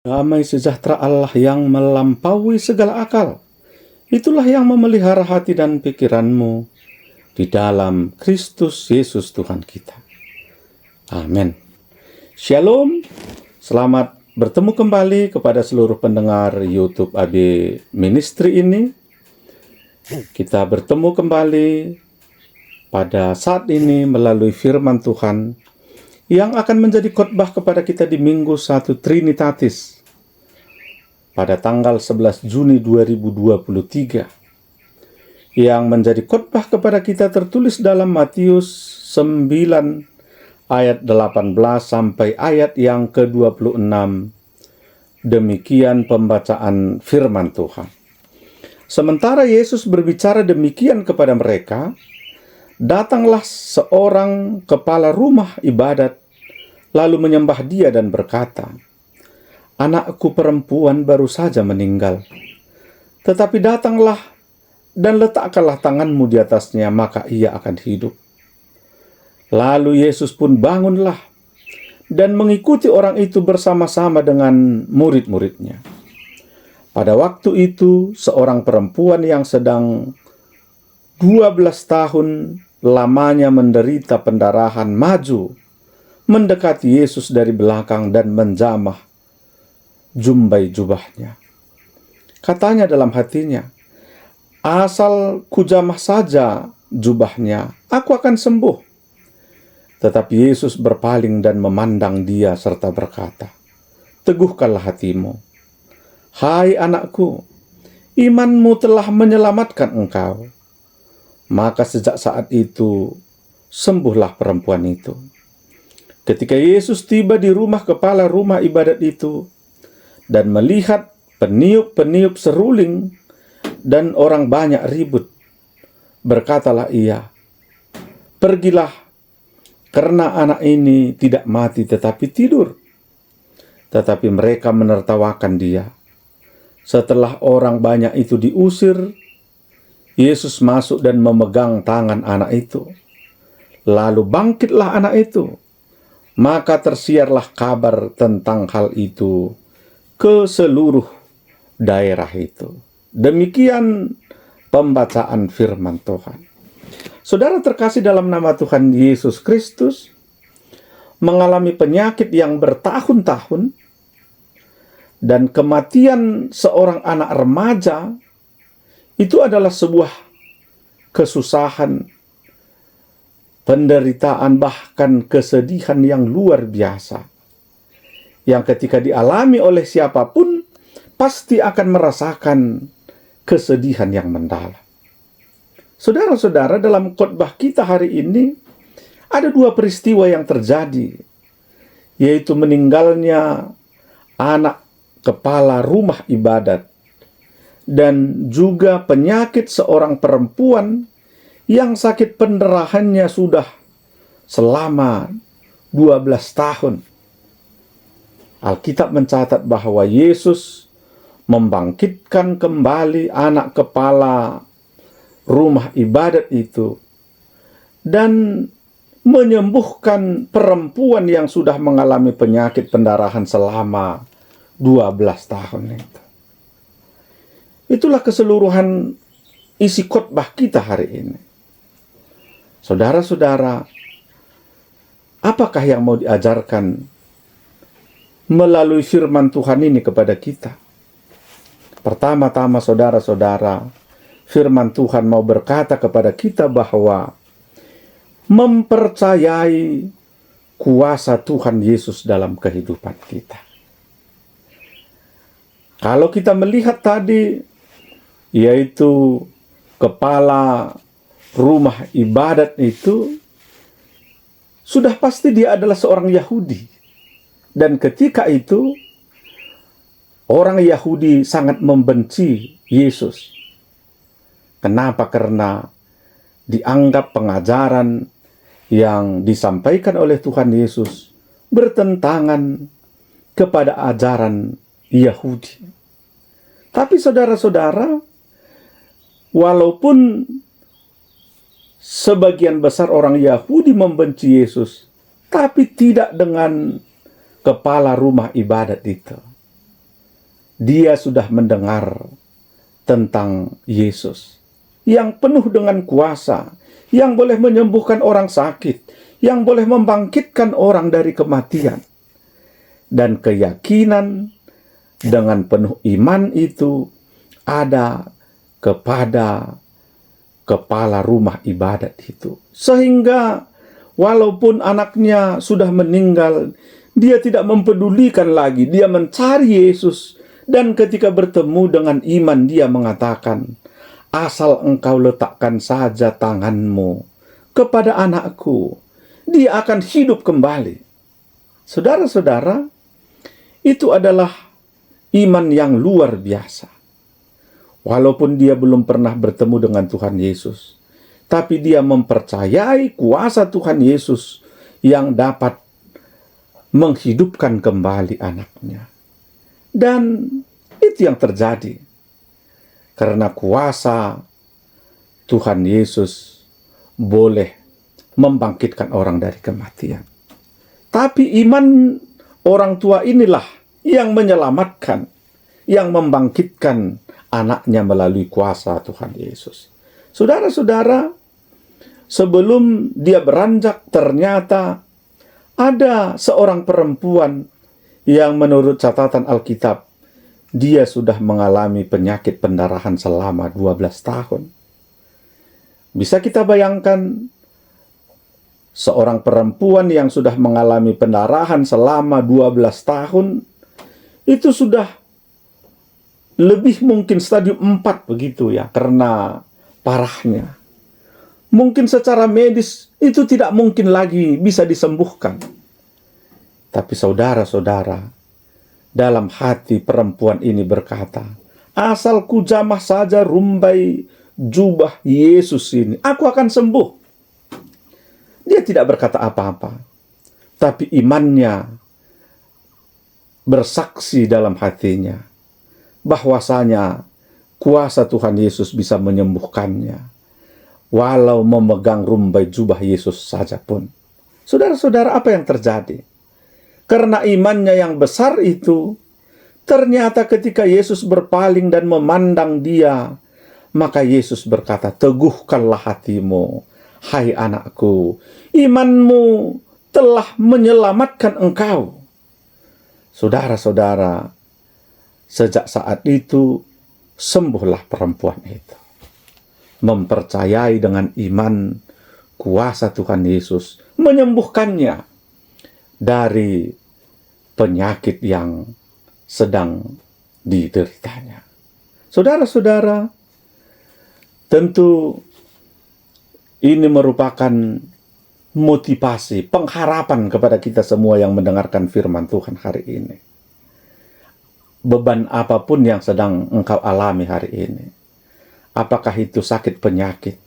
Damai sejahtera Allah yang melampaui segala akal, itulah yang memelihara hati dan pikiranmu di dalam Kristus Yesus Tuhan kita. Amin. Shalom, selamat bertemu kembali kepada seluruh pendengar YouTube AB Ministry ini. Kita bertemu kembali pada saat ini melalui firman Tuhan yang akan menjadi khotbah kepada kita di Minggu 1 Trinitatis pada tanggal 11 Juni 2023, yang menjadi khotbah kepada kita tertulis dalam Matius 9 ayat 18 sampai ayat yang ke-26. Demikian pembacaan firman Tuhan. Sementara Yesus berbicara demikian kepada mereka, datanglah seorang kepala rumah ibadat lalu menyembah dia dan berkata, "Anakku perempuan baru saja meninggal, tetapi datanglah dan letakkanlah tanganmu di atasnya, maka ia akan hidup." Lalu Yesus pun bangunlah dan mengikuti orang itu bersama-sama dengan murid-muridnya. Pada waktu itu, seorang perempuan yang sedang 12 tahun lamanya menderita pendarahan maju, mendekati Yesus dari belakang dan menjamah jumbai jubahnya. Katanya dalam hatinya, "Asal kujamah saja jubahnya, aku akan sembuh." Tetapi Yesus berpaling dan memandang dia serta berkata, "Teguhkanlah hatimu. Hai anakku, imanmu telah menyelamatkan engkau." Maka sejak saat itu, sembuhlah perempuan itu. Ketika Yesus tiba di rumah kepala rumah ibadat itu, dan melihat peniup-peniup seruling dan orang banyak ribut, berkatalah ia, "Pergilah, karena anak ini tidak mati tetapi tidur." Tetapi mereka menertawakan dia. Setelah orang banyak itu diusir, Yesus masuk dan memegang tangan anak itu. Lalu bangkitlah anak itu. Maka tersiarlah kabar tentang hal itu ke seluruh daerah itu. Demikian pembacaan firman Tuhan. Saudara terkasih dalam nama Tuhan Yesus Kristus, mengalami penyakit yang bertahun-tahun dan kematian seorang anak remaja itu adalah sebuah kesusahan, penderitaan, bahkan kesedihan yang luar biasa, yang ketika dialami oleh siapapun pasti akan merasakan kesedihan yang mendalam. Saudara-saudara, dalam khotbah kita hari ini ada dua peristiwa yang terjadi, yaitu meninggalnya anak kepala rumah ibadat dan juga penyakit seorang perempuan yang sakit pendarahannya sudah selama 12 tahun. Alkitab mencatat bahwa Yesus membangkitkan kembali anak kepala rumah ibadat itu dan menyembuhkan perempuan yang sudah mengalami penyakit pendarahan selama 12 tahun itu. Itulah keseluruhan isi khotbah kita hari ini. Saudara-saudara, apakah yang mau diajarkan melalui firman Tuhan ini kepada kita? Pertama-tama, saudara-saudara, firman Tuhan mau berkata kepada kita bahwa mempercayai kuasa Tuhan Yesus dalam kehidupan kita. Kalau kita melihat tadi, yaitu kepala rumah ibadat itu, sudah pasti dia adalah seorang Yahudi. Dan ketika itu, orang Yahudi sangat membenci Yesus. Kenapa? Karena dianggap pengajaran yang disampaikan oleh Tuhan Yesus bertentangan kepada ajaran Yahudi. Tapi saudara-saudara, walaupun sebagian besar orang Yahudi membenci Yesus, tapi tidak dengan kepala rumah ibadat itu. dia sudah mendengar tentang Yesus yang penuh dengan kuasa, yang boleh menyembuhkan orang sakit, yang boleh membangkitkan orang dari kematian. Dan keyakinan dengan penuh iman itu ada kepada kepala rumah ibadat itu. Sehingga walaupun anaknya sudah meninggal, dia tidak mempedulikan lagi, dia mencari Yesus. Dan ketika bertemu dengan iman, dia mengatakan, asal engkau letakkan saja tanganmu kepada anakku, dia akan hidup kembali. Saudara-saudara, itu adalah iman yang luar biasa. Walaupun dia belum pernah bertemu dengan Tuhan Yesus, tapi dia mempercayai kuasa Tuhan Yesus yang dapat menghidupkan kembali anaknya. Dan itu yang terjadi. Karena kuasa Tuhan Yesus boleh membangkitkan orang dari kematian. Tapi iman orang tua inilah yang menyelamatkan, yang membangkitkan anaknya melalui kuasa Tuhan Yesus. Saudara-saudara, sebelum dia beranjak, ternyata ada seorang perempuan yang menurut catatan Alkitab, dia sudah mengalami penyakit pendarahan selama 12 tahun. Bisa kita bayangkan, seorang perempuan yang sudah mengalami pendarahan selama 12 tahun, itu sudah lebih mungkin stadium 4 begitu ya, karena parahnya. Mungkin secara medis itu tidak mungkin lagi bisa disembuhkan. Tapi saudara-saudara, dalam hati perempuan ini berkata, asal ku jamah saja rumbai jubah Yesus ini, aku akan sembuh. Dia tidak berkata apa-apa, tapi imannya bersaksi dalam hatinya bahwasanya kuasa Tuhan Yesus bisa menyembuhkannya, walau memegang rumbai jubah Yesus saja pun. Saudara-saudara, apa yang terjadi? Karena imannya yang besar itu, ternyata ketika Yesus berpaling dan memandang dia, maka Yesus berkata, teguhkanlah hatimu, hai anakku, imanmu telah menyelamatkan engkau. Saudara-saudara, sejak saat itu, sembuhlah perempuan itu. Mempercayai dengan iman kuasa Tuhan Yesus, menyembuhkannya dari penyakit yang sedang dideritanya. Saudara-saudara, tentu ini merupakan motivasi, pengharapan kepada kita semua yang mendengarkan firman Tuhan hari ini. Beban apapun yang sedang engkau alami hari ini, apakah itu sakit penyakit,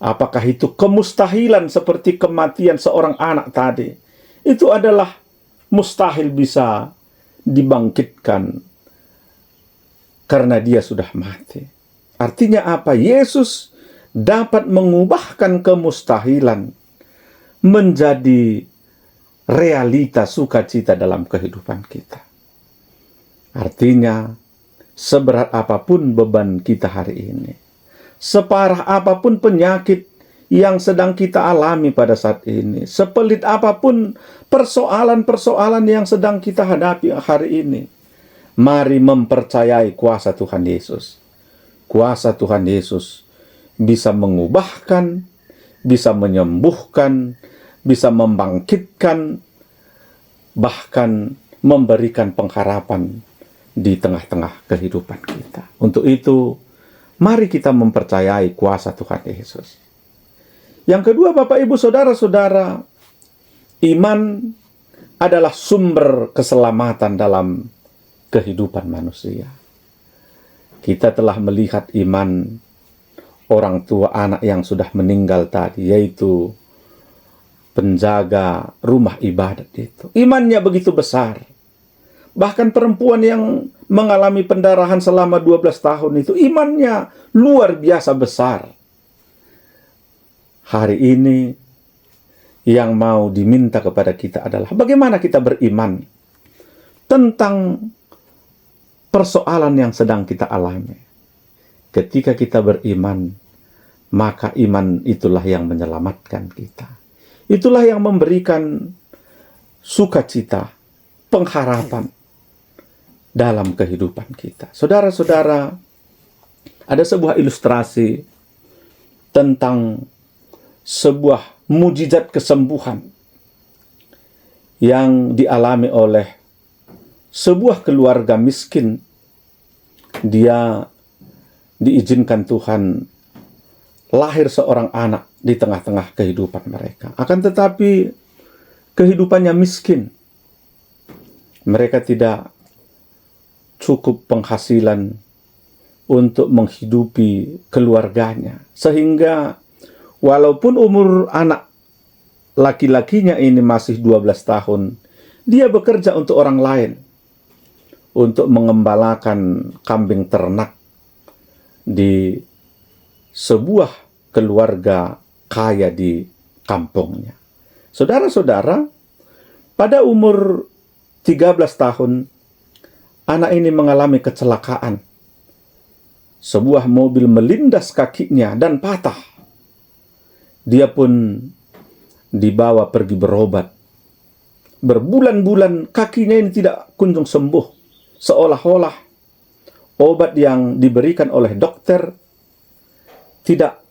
apakah itu kemustahilan seperti kematian seorang anak tadi, itu adalah mustahil bisa dibangkitkan karena dia sudah mati. Artinya apa? Yesus dapat mengubahkan kemustahilan menjadi realita sukacita dalam kehidupan kita. Artinya, seberat apapun beban kita hari ini, separah apapun penyakit yang sedang kita alami pada saat ini, sepelit apapun persoalan-persoalan yang sedang kita hadapi hari ini, mari mempercayai kuasa Tuhan Yesus. Kuasa Tuhan Yesus bisa mengubahkan, bisa menyembuhkan, bisa membangkitkan, bahkan memberikan pengharapan di tengah-tengah kehidupan kita. Untuk itu, mari kita mempercayai kuasa Tuhan Yesus. Yang kedua, Bapak, Ibu, Saudara-saudara, iman adalah sumber keselamatan dalam kehidupan manusia. Kita telah melihat iman orang tua anak yang sudah meninggal tadi, yaitu penjaga rumah ibadat itu. Imannya begitu besar. Bahkan perempuan yang mengalami pendarahan selama 12 tahun itu, imannya luar biasa besar. Hari ini yang mau diminta kepada kita adalah bagaimana kita beriman tentang persoalan yang sedang kita alami. Ketika kita beriman, maka iman itulah yang menyelamatkan kita. Itulah yang memberikan sukacita, pengharapan dalam kehidupan kita. Saudara-saudara, ada sebuah ilustrasi tentang sebuah mujizat kesembuhan yang dialami oleh sebuah keluarga miskin. Dia diizinkan Tuhan lahir seorang anak di tengah-tengah kehidupan mereka. Akan tetapi kehidupannya miskin. Mereka tidak cukup penghasilan untuk menghidupi keluarganya. Sehingga walaupun umur anak laki-lakinya ini masih 12 tahun, dia bekerja untuk orang lain, untuk mengembalakan kambing ternak di sebuah keluarga kaya di kampungnya. Saudara-saudara, pada umur 13 tahun, anak ini mengalami kecelakaan. Sebuah mobil melindas kakinya dan patah. Dia pun dibawa pergi berobat. Berbulan-bulan kakinya ini tidak kunjung sembuh. Seolah-olah obat yang diberikan oleh dokter tidak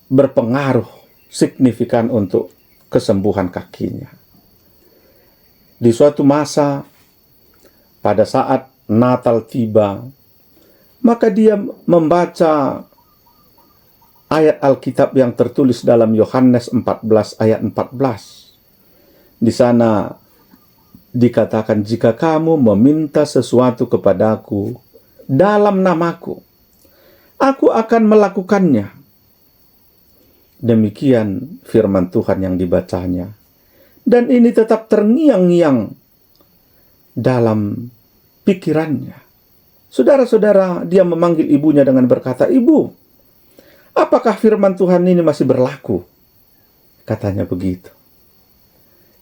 berpengaruh signifikan untuk kesembuhan kakinya. Di suatu masa, pada saat Natal tiba, maka dia membaca ayat Alkitab yang tertulis dalam Yohanes 14 ayat 14. Di sana dikatakan, jika kamu meminta sesuatu kepadaku dalam namaku, aku akan melakukannya. Demikian firman Tuhan yang dibacanya. Dan ini tetap terngiang-ngiang dalam pikirannya. Saudara-saudara, dia memanggil ibunya dengan berkata, "Ibu, apakah firman Tuhan ini masih berlaku?" Katanya begitu.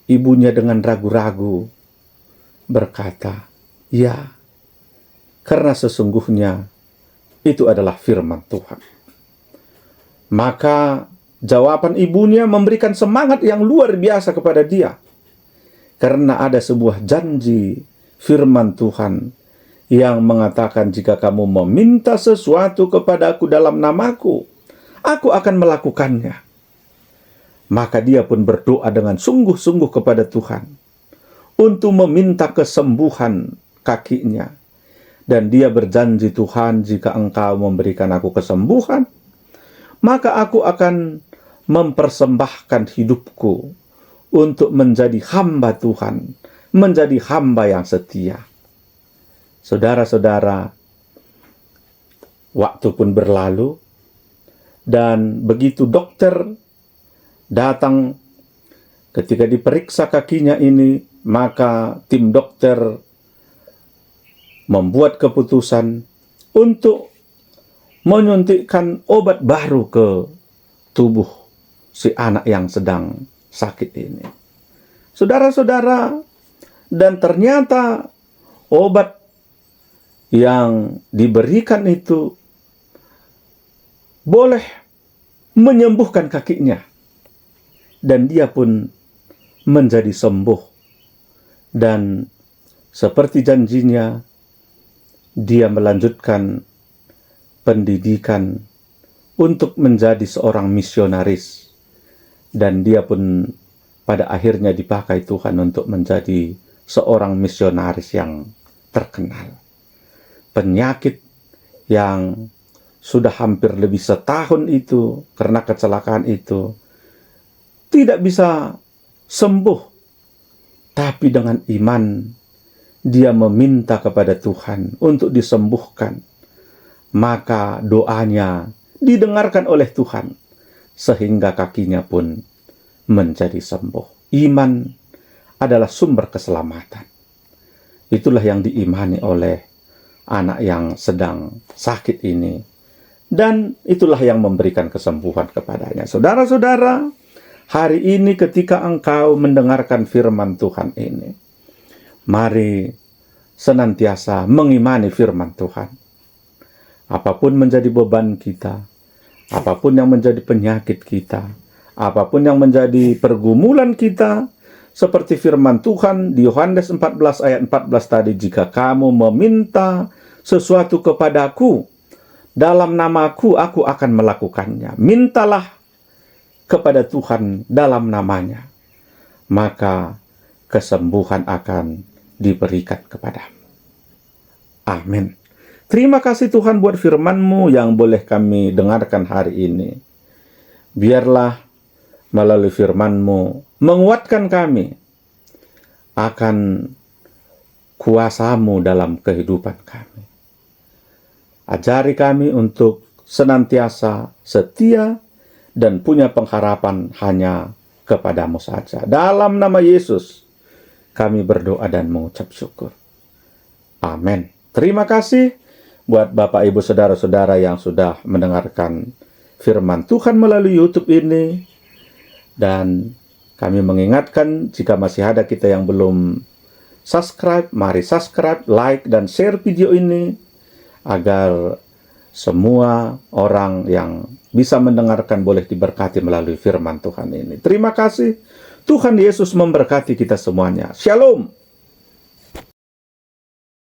Ibunya dengan ragu-ragu berkata, "Ya, karena sesungguhnya itu adalah firman Tuhan." Maka jawaban ibunya memberikan semangat yang luar biasa kepada dia. Karena ada sebuah janji firman Tuhan yang mengatakan, jika kamu meminta sesuatu kepadaku dalam namaku, aku akan melakukannya. Maka dia pun berdoa dengan sungguh-sungguh kepada Tuhan untuk meminta kesembuhan kakinya. Dan dia berjanji, Tuhan, jika engkau memberikan aku kesembuhan, maka aku akan mempersembahkan hidupku untuk menjadi hamba Tuhan, menjadi hamba yang setia. Saudara-saudara, waktu pun berlalu, dan begitu dokter datang, ketika diperiksa kakinya ini, maka tim dokter membuat keputusan untuk menyuntikkan obat baru ke tubuh si anak yang sedang sakit ini. Saudara-saudara, dan ternyata obat yang diberikan itu boleh menyembuhkan kakinya. Dan dia pun menjadi sembuh. Dan seperti janjinya, dia melanjutkan pendidikan untuk menjadi seorang misionaris. Dan dia pun pada akhirnya dipakai Tuhan untuk menjadi seorang misionaris yang terkenal. Penyakit yang sudah hampir lebih setahun itu, karena kecelakaan itu, tidak bisa sembuh. Tapi dengan iman, dia meminta kepada Tuhan untuk disembuhkan. Maka doanya didengarkan oleh Tuhan, sehingga kakinya pun menjadi sembuh. Iman adalah sumber keselamatan. Itulah yang diimani oleh anak yang sedang sakit ini. Dan itulah yang memberikan kesembuhan kepadanya. Saudara-saudara, hari ini ketika engkau mendengarkan firman Tuhan ini, mari senantiasa mengimani firman Tuhan. Apapun menjadi beban kita, apapun yang menjadi penyakit kita, apapun yang menjadi pergumulan kita, seperti firman Tuhan di Yohanes 14 ayat 14 tadi, jika kamu meminta sesuatu kepadaku dalam namaku, aku akan melakukannya. Mintalah kepada Tuhan dalam namanya, maka kesembuhan akan diberikan kepadamu. Amin. Terima kasih Tuhan buat firman-Mu yang boleh kami dengarkan hari ini. Biarlah melalui firman-Mu menguatkan kami akan kuasa-Mu dalam kehidupan kami. Ajari kami untuk senantiasa setia dan punya pengharapan hanya kepadamu saja. Dalam nama Yesus, kami berdoa dan mengucap syukur. Amin. Terima kasih buat Bapak, Ibu, Saudara-saudara yang sudah mendengarkan firman Tuhan melalui YouTube ini. Dan kami mengingatkan, jika masih ada kita yang belum subscribe, mari subscribe, like, dan share video ini, agar semua orang yang bisa mendengarkan boleh diberkati melalui firman Tuhan ini. Terima kasih. Tuhan Yesus memberkati kita semuanya. Shalom.